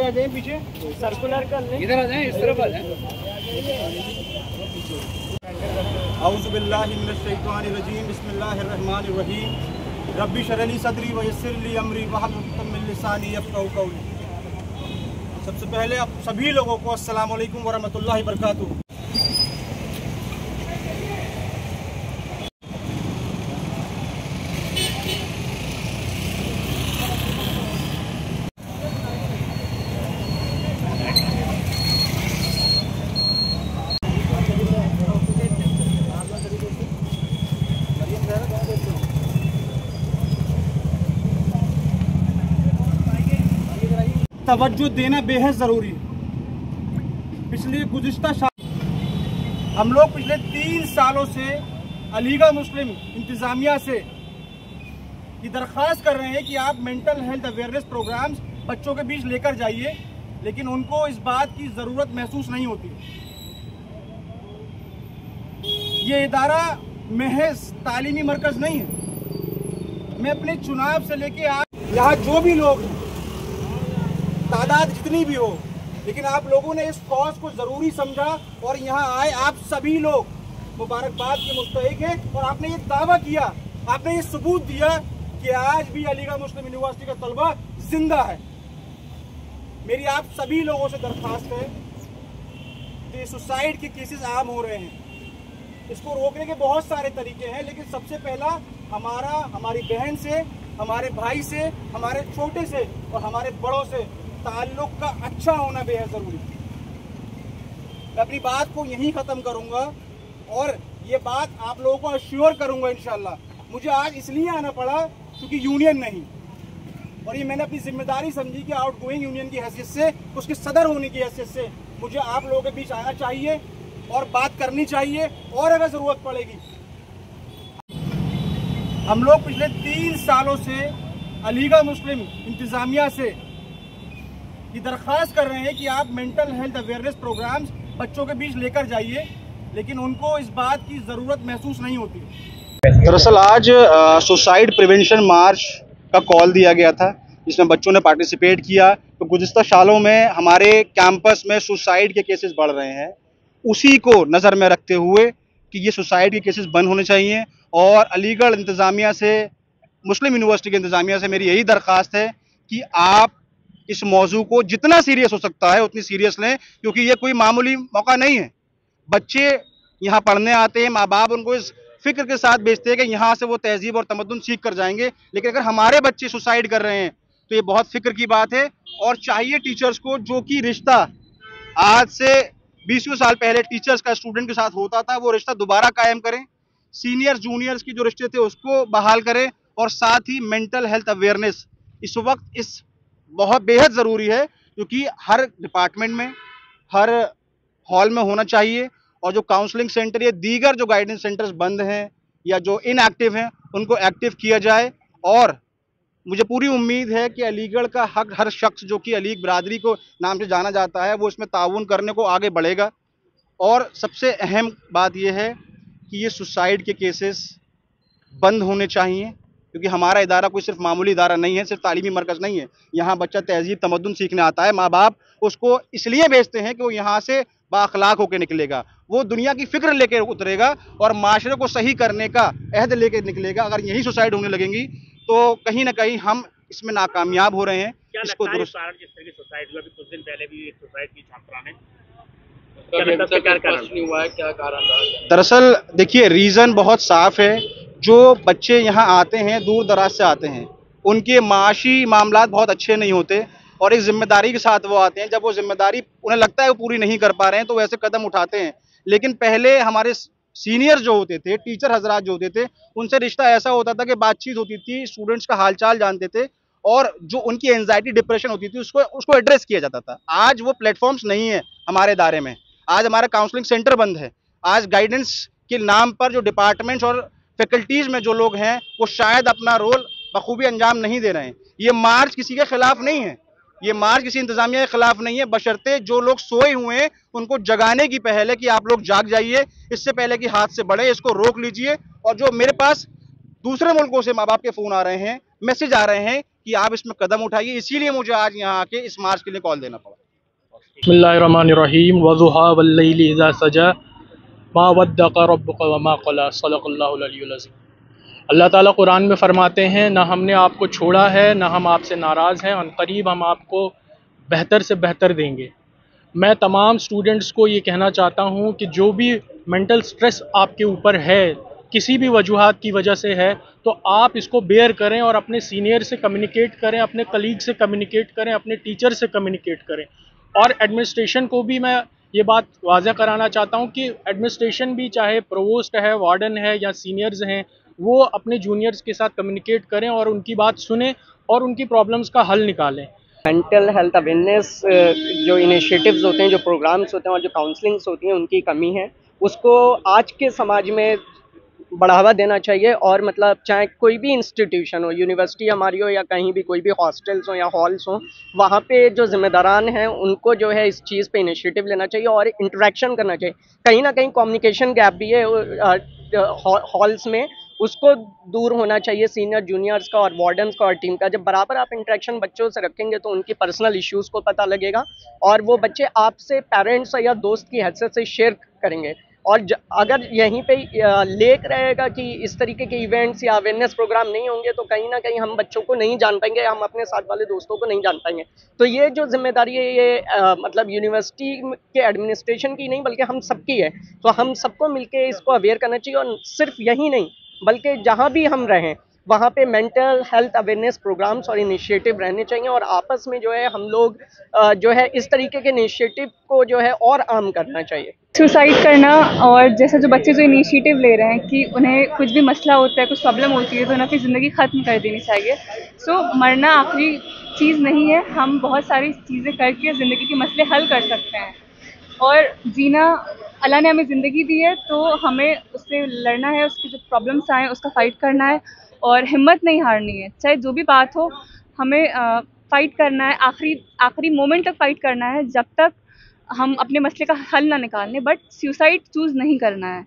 आ जाए पीछे, सर्कुलर कर लें, इधर आ जाएं, इस तरफ आ जाएं। औज़ु बिल्लाहि मिनश शैतानिर रजीम, बिस्मिल्लाहिर रहमानिर रहीम, रब्बि इश्रह ली सदरी व यस्सिर ली अमरी वहलुल उक़दतम मिन लिसानी यफ़क़हू क़ौली। सबसे पहले आप सभी लोगों को अस्सलाम वालेकुम व रहमतुल्लाहि व बरकातुहू। तवज्जो देना बेहद ज़रूरी है। हम लोग पिछले 3 सालों से अलीगढ़ मुस्लिम इंतज़ामिया से ये दरख्वास्त कर रहे हैं कि आप मेंटल हेल्थ अवेयरनेस प्रोग्राम्स बच्चों के बीच लेकर जाइए, लेकिन उनको इस बात की ज़रूरत महसूस नहीं होती। ये इदारा महज तालीमी मरकज़ नहीं है। मैं अपने चुनाव से लेके आज यहाँ जो भी लोग हैं, तादाद जितनी भी हो, लेकिन आप लोगों ने इस कॉज को ज़रूरी समझा और यहाँ आए। आप सभी लोग मुबारकबाद के मुस्तहिक हैं और आपने ये दावा किया, आपने ये सबूत दिया कि आज भी अलीगढ़ मुस्लिम यूनिवर्सिटी का तलबा जिंदा है। मेरी आप सभी लोगों से दरख्वास्त है कि सुसाइड के केसेस आम हो रहे हैं। इसको रोकने के बहुत सारे तरीके हैं, लेकिन सबसे पहला हमारी बहन से, हमारे भाई से, हमारे छोटे से और हमारे बड़ों से ताल्लुक का अच्छा होना बेहद ज़रूरी है। मैं अपनी बात को यहीं ख़त्म करूँगा और ये बात आप लोगों को अश्योर करूँगा इंशाल्लाह। मुझे आज इसलिए आना पड़ा क्योंकि यूनियन नहीं, और ये मैंने अपनी जिम्मेदारी समझी कि आउट गोइंग यूनियन की हैसियत से, उसके सदर होने की हैसियत से मुझे आप लोगों के बीच आना चाहिए और बात करनी चाहिए, और अगर ज़रूरत पड़ेगी। हम लोग पिछले 3 सालों से अलीगढ़ मुस्लिम इंतज़ामिया से ये दरख्वास्त कर रहे हैं कि आप मेंटल हेल्थ अवेयरनेस प्रोग्राम्स बच्चों के बीच लेकर जाइए, लेकिन उनको इस बात की ज़रूरत महसूस नहीं होती। दरअसल आज सुसाइड प्रिवेंशन मार्च का कॉल दिया गया था, जिसमें बच्चों ने पार्टिसिपेट किया। तो गुज़िश्ता सालों में हमारे कैंपस में सुसाइड के केसेस बढ़ रहे हैं, उसी को नज़र में रखते हुए कि ये सुसाइड के केसेस बंद होने चाहिए। और अलीगढ़ इंतज़ामिया से, मुस्लिम यूनिवर्सिटी के इंतज़ामिया से मेरी यही दरख्वास्त है कि आप इस मौजू को जितना सीरियस हो सकता है उतनी सीरियस लें, क्योंकि ये कोई मामूली मौका नहीं है। बच्चे यहाँ पढ़ने आते हैं, माँ बाप उनको इस फिक्र के साथ भेजते हैं कि यहाँ से वो तहजीब और तमद्दुन सीख कर जाएंगे, लेकिन अगर हमारे बच्चे सुसाइड कर रहे हैं तो ये बहुत फिक्र की बात है। और चाहिए टीचर्स को, जो कि रिश्ता आज से 20 साल पहले टीचर्स का स्टूडेंट के साथ होता था, वो रिश्ता दोबारा कायम करें। सीनियर्स जूनियर्स की जो रिश्ते थे उसको बहाल करें, और साथ ही मेंटल हेल्थ अवेयरनेस इस वक्त बहुत बेहद ज़रूरी है, क्योंकि हर डिपार्टमेंट में, हर हॉल में होना चाहिए। और जो काउंसलिंग सेंटर या दीगर जो गाइडेंस सेंटर्स बंद हैं या जो इनएक्टिव हैं, उनको एक्टिव किया जाए। और मुझे पूरी उम्मीद है कि अलीगढ़ का हर शख्स जो कि अलीग बरादरी को नाम से जाना जाता है, वो इसमें ताउन करने को आगे बढ़ेगा। और सबसे अहम बात यह है कि ये सुसाइड के केसेस बंद होने चाहिए, क्योंकि हमारा इदारा कोई सिर्फ मामूली इदारा नहीं है, सिर्फ तालीमी मरकज़ नहीं है। यहाँ बच्चा तहजीब तमद्दुन सीखने आता है। माँ बाप उसको इसलिए भेजते हैं कि वो यहाँ से बाअखलाक होकर निकलेगा, वो दुनिया की फ़िक्र लेकर उतरेगा और माशरे को सही करने का अहद लेकर निकलेगा। अगर यही सुसाइड होने लगेंगी तो कहीं ना कहीं हम इसमें नाकामयाब हो रहे हैं। इसको दुरुस्त कारण जिस तरह की सुसाइड हुआ, अभी कुछ दिन पहले भी एक सुसाइड की छात्रा ने, क्या कारण? दरअसल देखिए, रीज़न बहुत साफ है। जो बच्चे यहाँ आते हैं, दूर दराज से आते हैं, उनके माशी मामलात बहुत अच्छे नहीं होते और एक जिम्मेदारी के साथ वो आते हैं। जब वो जिम्मेदारी उन्हें लगता है वो पूरी नहीं कर पा रहे हैं, तो वैसे कदम उठाते हैं। लेकिन पहले हमारे सीनियर जो होते थे, टीचर हजरात जो होते थे, उनसे रिश्ता ऐसा होता था कि बातचीत होती थी, स्टूडेंट्स का हालचाल जानते थे, और जो उनकी एंजाइटी डिप्रेशन होती थी उसको एड्रेस किया जाता था। आज वो प्लेटफॉर्म्स नहीं है हमारे इदारे में। आज हमारा काउंसलिंग सेंटर बंद है। आज गाइडेंस के नाम पर जो डिपार्टमेंट्स और फैकल्टीज़ में जो लोग हैं, वो शायद अपना रोल बखूबी अंजाम नहीं दे रहे हैं। ये मार्च किसी के खिलाफ नहीं है, ये मार्च किसी इंतजामिया के खिलाफ नहीं है, बशर्ते जो लोग सोए हुए हैं उनको जगाने की पहल है कि आप लोग जाग जाइए, इससे पहले कि हाथ से बढ़े, इसको रोक लीजिए। और जो मेरे पास दूसरे मुल्कों से माँ बाप के फ़ोन आ रहे हैं, मैसेज आ रहे हैं कि आप इसमें कदम उठाइए। इसीलिए मुझे आज यहाँ आके इस मार्च के लिए कॉल देना पड़ा। बिस्मिल्लाहिर्रहमानिर्रहीम वज़ुहा वल्लैलि इज़ा सजा मा वद्दअका रब्बुका वमा क़ला सदक़ल्लाहुल अलियुल अज़ीम। अल्लाह ताला कुरान में फ़रमाते हैं, ना हमने आपको छोड़ा है, ना हम आपसे नाराज़ हैं, अनक़रीब हम आपको बेहतर से बेहतर देंगे। मैं तमाम स्टूडेंट्स को ये कहना चाहता हूँ कि जो भी मेंटल स्ट्रेस आपके ऊपर है, किसी भी वजूहात की वजह से है, तो आप इसको बेयर करें और अपने सीनियर से कम्युनिकेट करें, अपने कलीग से कम्युनिकेट करें, अपने टीचर से कम्युनिकेट करें। और एडमिनिस्ट्रेशन को भी मैं ये बात वाज़ह कराना चाहता हूँ कि एडमिनिस्ट्रेशन भी, चाहे प्रोवोस्ट है, वार्डन है या सीनियर्स हैं, वो अपने जूनियर्स के साथ कम्युनिकेट करें और उनकी बात सुनें और उनकी प्रॉब्लम्स का हल निकालें। मेंटल हेल्थ अवेयरनेस जो इनिशिएटिव्स होते हैं, जो प्रोग्राम्स होते हैं और जो काउंसलिंग्स होती हैं, उनकी कमी है। उसको आज के समाज में बढ़ावा देना चाहिए। और मतलब चाहे कोई भी इंस्टीट्यूशन हो, यूनिवर्सिटी हमारी हो या कहीं भी कोई भी हॉस्टल्स हो या हॉल्स हो, वहाँ पे जो जिम्मेदारान हैं उनको जो है इस चीज़ पे इनिशिएटिव लेना चाहिए और इंटरेक्शन करना चाहिए। कहीं ना कहीं कम्युनिकेशन गैप भी है हॉल्स में, उसको दूर होना चाहिए सीनियर जूनियर्स का और वार्डन्स का और टीम का। जब बराबर आप इंटरेक्शन बच्चों से रखेंगे तो उनकी पर्सनल इश्यूज़ को पता लगेगा और वो बच्चे आपसे पेरेंट्स या दोस्त की हैसियत से शेयर करेंगे। और अगर यहीं पे लेक रहेगा कि इस तरीके के इवेंट्स या अवेयरनेस प्रोग्राम नहीं होंगे तो कहीं ना कहीं हम बच्चों को नहीं जान पाएंगे, हम अपने साथ वाले दोस्तों को नहीं जान पाएंगे। तो ये जो जिम्मेदारी है ये मतलब यूनिवर्सिटी के एडमिनिस्ट्रेशन की नहीं बल्कि हम सबकी है। तो हम सबको मिलके इसको अवेयर करना चाहिए और सिर्फ यही नहीं बल्कि जहाँ भी हम रहें वहाँ पे मेंटल हेल्थ अवेयरनेस प्रोग्राम्स और इनिशिएटिव रहने चाहिए और आपस में जो है हम लोग जो है इस तरीके के इनिशिएटिव को जो है और आम करना चाहिए। सुसाइड करना और जैसे जो बच्चे जो इनिशिएटिव ले रहे हैं कि उन्हें कुछ भी मसला होता है, कुछ प्रॉब्लम होती है तो उन्हें अपनी ज़िंदगी ख़त्म कर देनी चाहिए। सो मरना आखिरी चीज़ नहीं है, हम बहुत सारी चीज़ें करके ज़िंदगी के मसले हल कर सकते हैं। और जीना, अल्लाह ने हमें ज़िंदगी दी है तो हमें उससे लड़ना है, उसकी जो प्रॉब्लम्स आएँ उसका फ़ाइट करना है और हिम्मत नहीं हारनी है। चाहे जो भी बात हो हमें फ़ाइट करना है, आखिरी मोमेंट तक फ़ाइट करना है जब तक हम अपने मसले का हल ना निकाल लें, बट सुसाइड चूज़ नहीं करना है।